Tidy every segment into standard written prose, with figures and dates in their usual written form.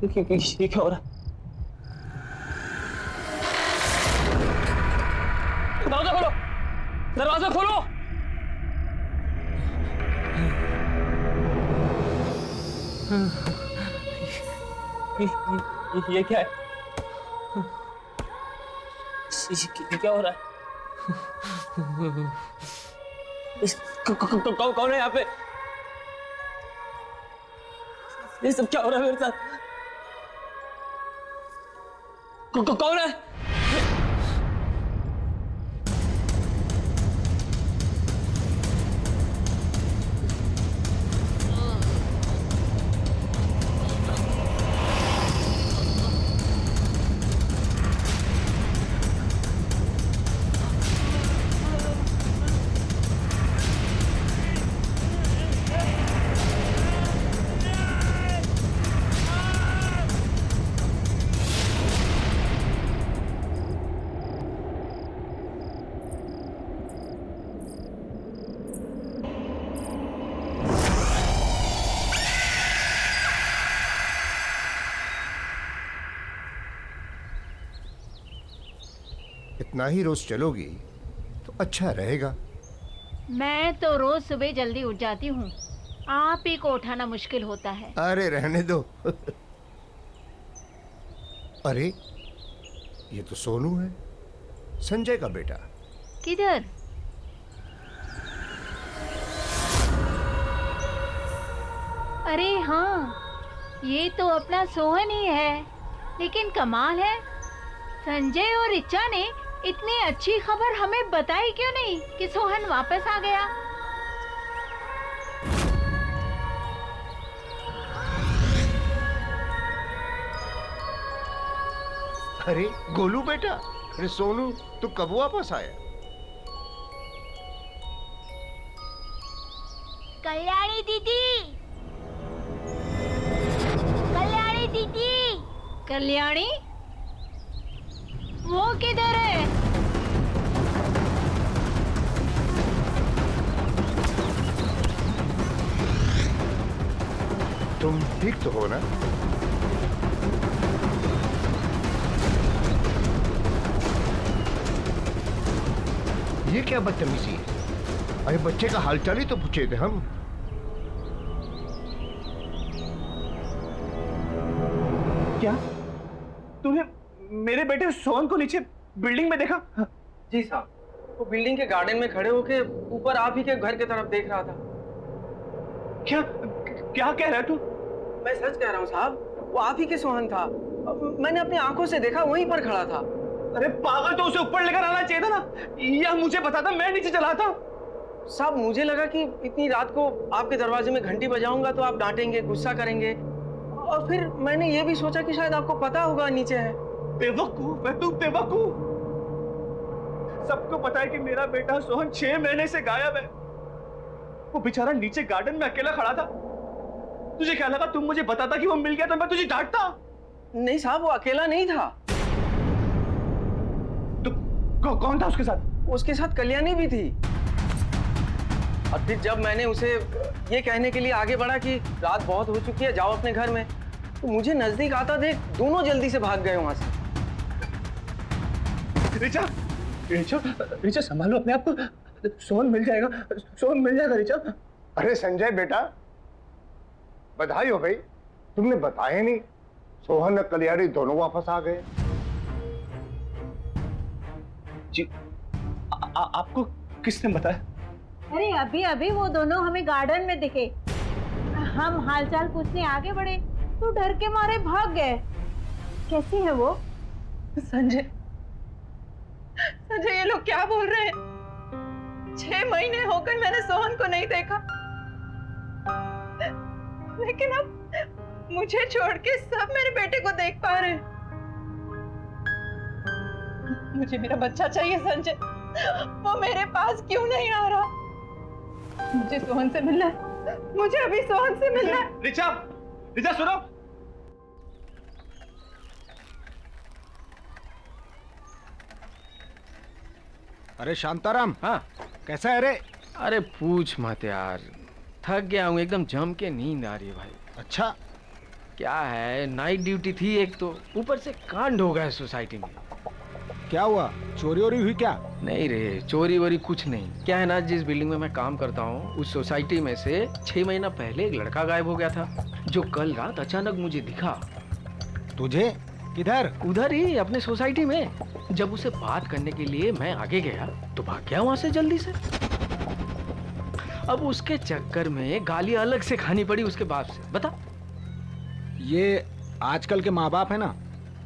ये क्या हो रहा है? दरवाजा खोलो, दरवाजा खोलो। ये क्या है? ये क्या हो रहा है? कौन है यहाँ पे? ये सब क्या हो रहा है मेरे साथ? कौन है? इतना ही रोज चलोगी तो अच्छा रहेगा। मैं तो रोज सुबह जल्दी उठ जाती हूँ, आप ही को उठाना मुश्किल होता है। अरे रहने दो। अरे ये तो सोनू है, संजय का बेटा। किधर? अरे हाँ, ये तो अपना सोहन ही है। लेकिन कमाल है, संजय और ऋचा ने इतनी अच्छी खबर हमें बताई क्यों नहीं कि सोहन वापस आ गया। अरे गोलू बेटा, अरे सोनू तू कब वापस आया? कल्याणी दीदी, कल्याणी दीदी, कल्याणी, वो किधर है? तुम ठीक तो हो ना? ये क्या बदतमीजी है? अरे बच्चे का हालचाल ही तो पूछे थे हम। क्या तूने मेरे बेटे सोहन को नीचे बिल्डिंग में देखा? जी साहब, वो बिल्डिंग के गार्डन में खड़े होके ऊपर आप ही के घर की तरफ देख रहा था। क्या क्या कह रहा है तू? मैं सच कह रहा हूँ साहब, वो आप ही के सोहन था। मैंने अपनी आंखों से देखा, वहीं पर खड़ा था। अरे पागल, तो उसे ऊपर लेकर आना चाहिए था ना, या मुझे बताता, मैं नीचे चला था। साहब मुझे लगा कि इतनी रात को आपके दरवाजे में घंटी बजाऊंगा तो आप डांटेंगे, गुस्सा करेंगे, और फिर मैंने ये भी सोचा कि शायद आपको पता होगा नीचे है। बेवकूफ है तू, बेवकूफ। सबको पता है कि मेरा बेटा सोहन 6 महीने से गायब है। वो बेचारा नीचे गार्डन में अकेला खड़ा था। तुझे क्या लगा तुम मुझे बताता कि वो मिल गया तो मैं तुझे डांटता? नहीं साहब, वो अकेला नहीं था। तो कौन था उसके साथ? उसके साथ कल्याणी भी थी। और फिर जब मैंने उसे ये कहने के लिए आगे बढ़ा कि रात बहुत हो चुकी है, जाओ अपने घर में, तो मुझे नजदीक आता देख दोनों जल्दी से भाग गए वहां से। रिचा, रिचा, रिचा संभालो अपने आप को। सोहन मिल जाएगा, सोहन मिल जाएगा रिचा। अरे संजय बेटा, बधाई हो भाई, तुमने बताया नहीं। सोहन और कल्याणी दोनों वापस आ गए। जी, आपको किसने बताया? अरे अभी अभी वो दोनों हमें गार्डन में दिखे। हम हालचाल पूछने आगे बढ़े तो डर के मारे भाग गए। कैसी है वो? संजय, संजय ये लोग क्या बोल रहे हैं? 6 महीने हो गए मैंने सोहन को नहीं देखा, लेकिन अब मुझे छोड़ के सब मेरे बेटे को देख पा रहे हैं। मुझे मेरा बच्चा चाहिए संजय, वो मेरे पास क्यों नहीं आ रहा? मुझे सोहन से मिलना है, मुझे अभी सोहन से मिलना है। रिचा, रिचा सुनो। अरे शांताराम, हाँ, कैसा है रे? अरे पूछ मत यार, थक गया हूँ, एकदम जम के नींद आ रही है भाई। अच्छा, क्या है, नाइट ड्यूटी थी एक तो, ऊपर से कांड हो गया सोसाइटी में। क्या हुआ? चोरी वोरी हुई क्या? नहीं रे, चोरी वोरी कुछ नहीं। क्या है ना, जिस बिल्डिंग में मैं काम करता हूँ उस सोसाइटी में से 6 महीना पहले एक लड़का गायब हो गया था, जो कल रात अचानक मुझे दिखा। तुझे? किधर? उधर ही, अपने सोसाइटी में। जब उसे बात करने के लिए मैं आगे गया तो भाग गया वहां से जल्दी से। अब उसके चक्कर में गाली अलग से खानी पड़ी उसके बाप से। बता। ये आजकल के माँ बाप है ना,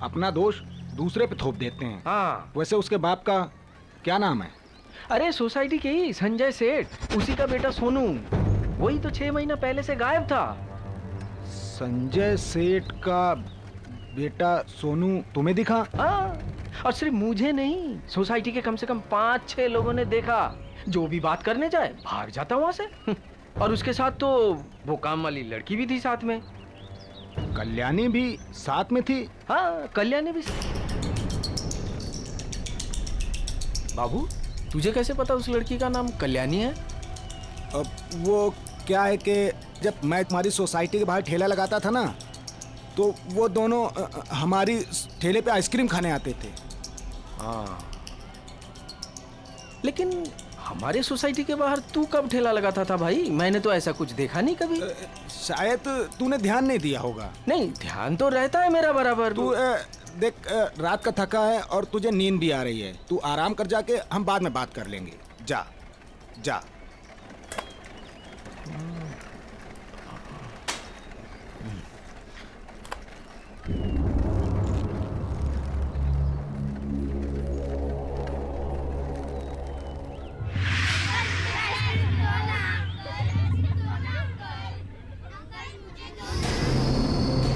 अपना दोष दूसरे पे थोप देते हैं। हाँ। वैसे उसके बाप का क्या नाम है? अरे सोसाइटी के ही संजय सेठ, उसी का बेटा सोनू। वही तो 6 महीना पहले से गायब था। संजय सेठ का बेटा सोनू तुम्हें दिखा? हाँ, और सिर्फ मुझे नहीं, सोसाइटी के कम से कम 5-6 लोगों ने देखा। जो भी बात करने जाए भाग जाता वहां से। और उसके साथ तो वो काम वाली लड़की भी थी साथ में। कल्याणी भी साथ में थी? हाँ, कल्याणी भी। बाबू, तुझे कैसे पता उस लड़की का नाम कल्याणी है? अब वो क्या है कि जब मैं तुम्हारी सोसाइटी के बाहर ठेला लगाता था ना, तो वो दोनों हमारी ठेले पे आइसक्रीम खाने आते थे। हाँ, लेकिन हमारे सोसाइटी के बाहर तू कब ठेला लगाता था भाई? मैंने तो ऐसा कुछ देखा नहीं कभी। शायद तूने ध्यान नहीं दिया होगा। नहीं, ध्यान तो रहता है मेरा बराबर। तू देख, रात का थका है और तुझे नींद भी आ रही है। तू आराम कर, जाके हम बाद में बात कर लेंगे। जा जा।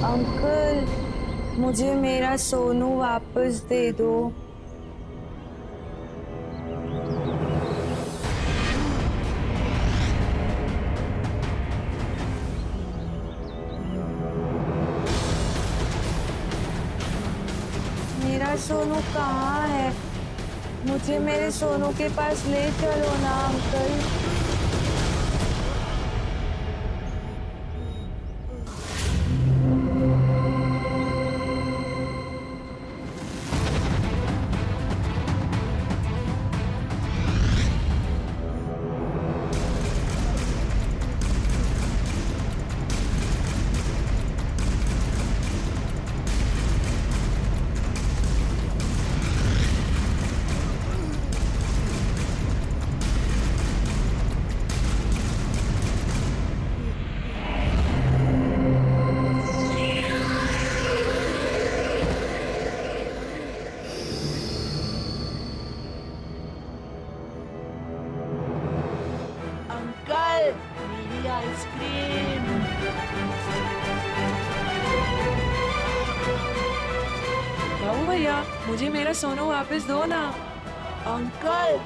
अंकल, मुझे मेरा सोनू वापस दे दो। मेरा सोनू कहाँ है? मुझे मेरे सोनू के पास ले चलो ना अंकल। मेरी आइसक्रीम। बाबू भैया, मुझे मेरा सोनू वापस दो ना। अंकल,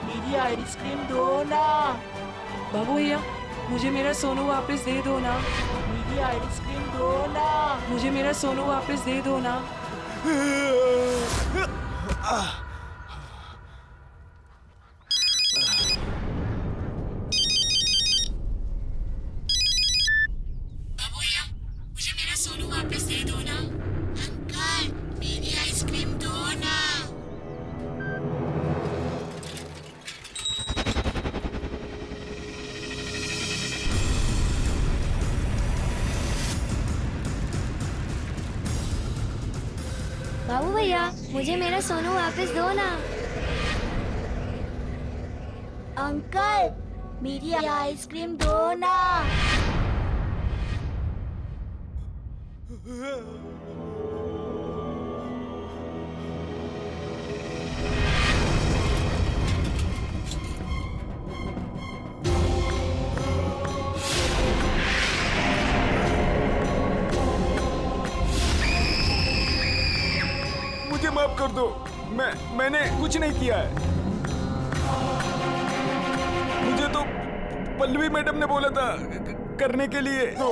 मेरी आइसक्रीम दो ना। बाबू भैया, मुझे मेरा सोनू वापस दे दो ना। मेरी आइसक्रीम दो ना। मुझे मेरा सोनू वापस दे दो ना। बाबू भैया, मुझे मेरा सोनू वापस दे दो ना। अंकल, मेरी आइसक्रीम दो ना। बाबू भैया, मुझे मेरा सोनू वापस दो ना। अंकल, मेरी आइसक्रीम दो ना। मुझे माफ कर दो, मैंने कुछ नहीं किया है। मुझे तो पल्लवी मैडम ने बोला था करने के लिए। तो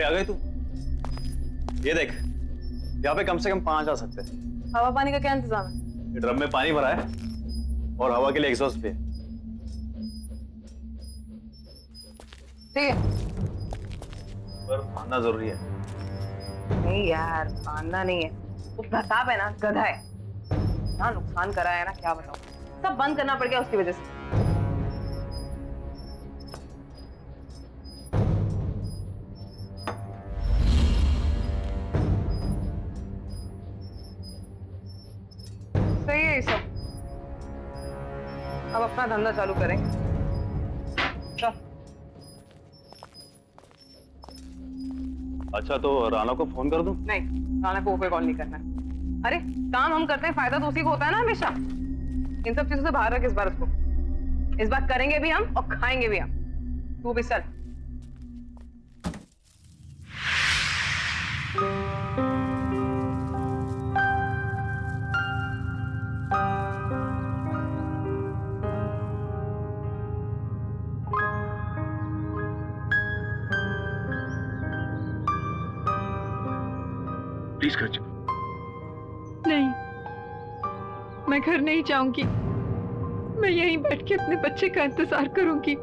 आ गए तू? ये देख, यहाँ पे कम से कम 5 आ सकते हैं। हवा पानी का क्या इंतजाम है? ये ड्रम में पानी भरा है और हवा के लिए एग्जॉस्ट भी है। ठीक है। पर मानना जरूरी है। नहीं यार, मानना नहीं है। वो प्रताप है ना, गधा है ना, नुकसान करा है ना, क्या बताऊं। सब बंद करना पड़ गया उसकी वजह से। सही है ये सब। अब अपना धंधा चालू करें। चल। अच्छा, तो राणा को फोन कर दूं? नहीं, राणा को ऊपर कॉल नहीं करना। अरे काम हम करते हैं, फायदा तो उसी को होता है ना हमेशा। इन सब चीजों से बाहर रख इस बार उसको। इस बार करेंगे भी हम और खाएंगे भी हम। तू भी चल। प्लीज कर चुप। नहीं, मैं घर नहीं जाऊंगी। मैं यहीं बैठ के अपने बच्चे का इंतजार करूंगी।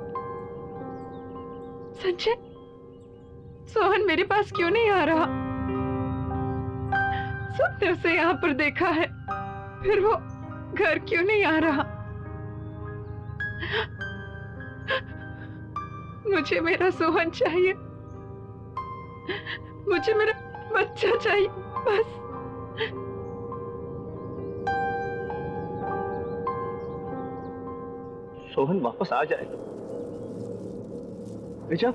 संजय, सोहन मेरे पास क्यों नहीं आ रहा? सबने उसे यहाँ पर देखा है, फिर वो घर क्यों नहीं आ रहा? मुझे मेरा सोहन चाहिए। मुझे मेरा बच्चा चाहिए, बस। सोहन वापस आ जाएगा बेचा,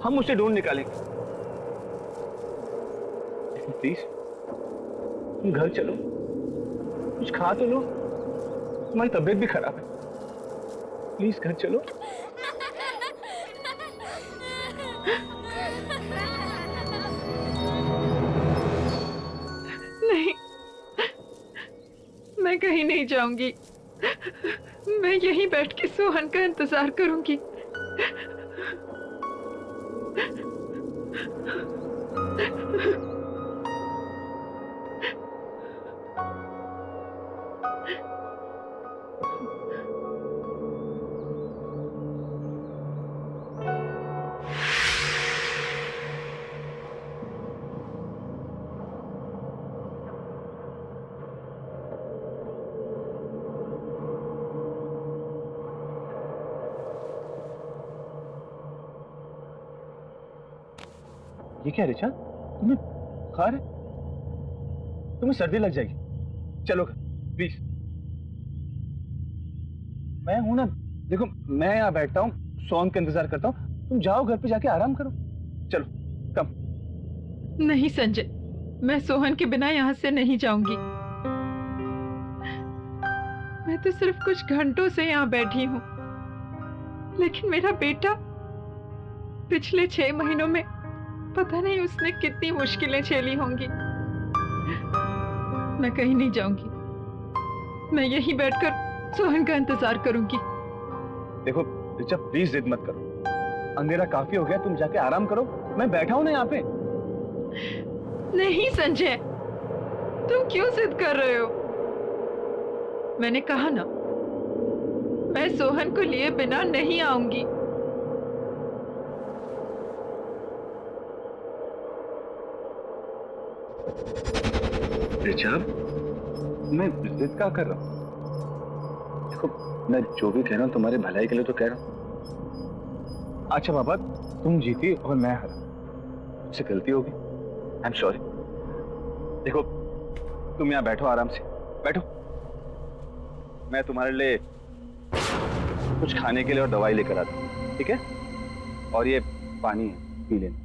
हम उसे ढूंढ निकालेंगे। लेकिन प्लीज तुम घर चलो, कुछ खा तो लो। तुम्हारी तबीयत भी खराब है। प्लीज घर चलो। नहीं, मैं कहीं नहीं जाऊंगी। मैं यहीं बैठ के सोहन का इंतजार करूंगी। ये क्या रिचा, तुम्हें बुखार है? तुम्हें सर्दी लग जाएगी। चलो प्लीज। मैं हूं ना, देखो मैं यहाँ बैठता हूँ, सोहन का इंतजार करता हूँ। तुम जाओ घर पे जाके आराम करो। चलो कम। नहीं संजय, मैं सोहन के बिना यहाँ से नहीं जाऊंगी। मैं तो सिर्फ कुछ घंटों से यहाँ बैठी हूँ, लेकिन मेरा बेटा पिछले 6 महीनों में पता नहीं उसने कितनी मुश्किलें झेली होंगी। मैं कहीं नहीं जाऊंगी। मैं यहीं बैठकर सोहन का इंतजार करूंगी। देखो रिचा, प्लीज जिद मत करो। अंधेरा काफी हो गया, तुम जाके आराम करो। मैं बैठा हूं ना यहाँ पे। नहीं संजय, तुम क्यों जिद कर रहे हो? मैंने कहा ना, मैं सोहन को लिए बिना नहीं आऊंगी। रिचा, मैं जिद क्या कर रहा हूँ? देखो मैं जो भी कह रहा हूँ तुम्हारे भलाई के लिए तो कह रहा हूँ। अच्छा बाबा, तुम जीती और मैं हारा, मुझसे गलती होगी। I am sorry. देखो तुम यहाँ बैठो, आराम से बैठो। मैं तुम्हारे लिए कुछ खाने के लिए और दवाई लेकर आता हूँ, ठीक है? और ये पानी है, पी लेना।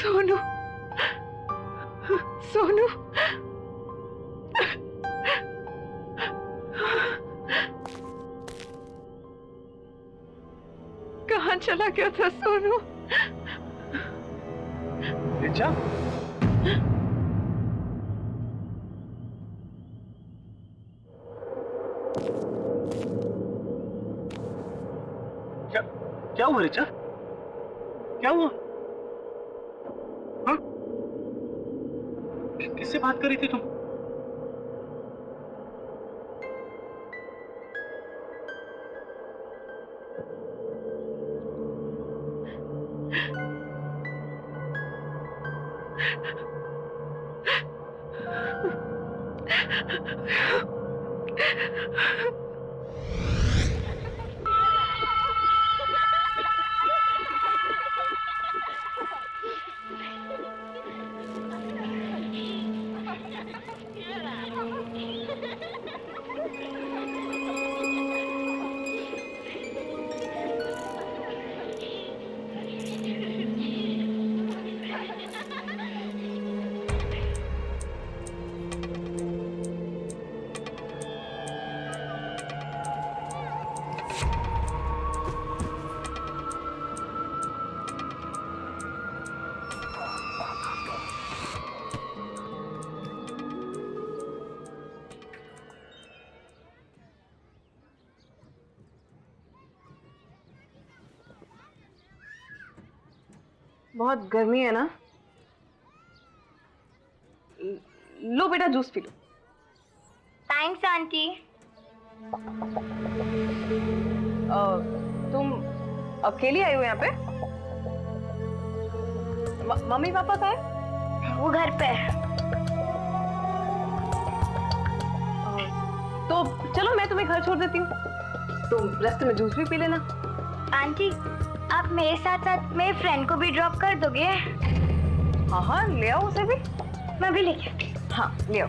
सोनू, सोनू, कहाँ चला गया था सोनू? रिचा, क्या हुआ रिचा? क्या हुआ? हाँ? किससे बात कर रही थी तुम? बहुत गर्मी है ना? लो बेटा जूस पी लो। Thanks aunty. तुम अकेली आई हो यहाँ पे? मम्मी पापा कहाँ है? वो घर पे है। तो चलो मैं तुम्हें घर छोड़ देती हूँ, तुम रास्ते में जूस भी पी लेना। आंटी आप मेरे साथ साथ मेरे फ्रेंड को भी ड्रॉप कर दोगे? हाँ हाँ ले आओ उसे भी। मैं भी लेके आती हूँ। हाँ ले आओ।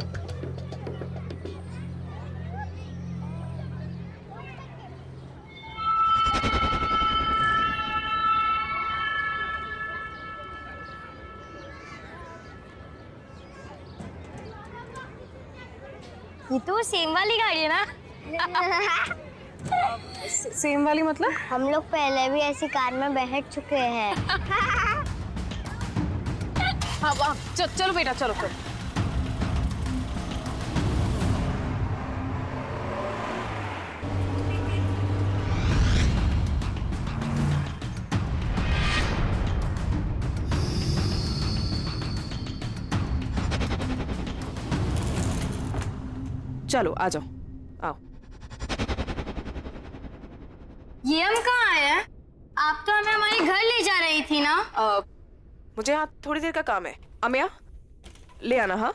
ये तो सेम वाली गाड़ी है ना? सेम वाली मतलब? हम लोग पहले भी ऐसी कार में बैठ चुके हैं। हाँ वाह चलो बेटा चलो फिर। चलो आ जाओ, आओ। ये हम कहाँ आए हैं? आप तो हमें हमारे घर ले जा रही थी ना? मुझे यहाँ थोड़ी देर का काम है। अमिया ले आना। हाँ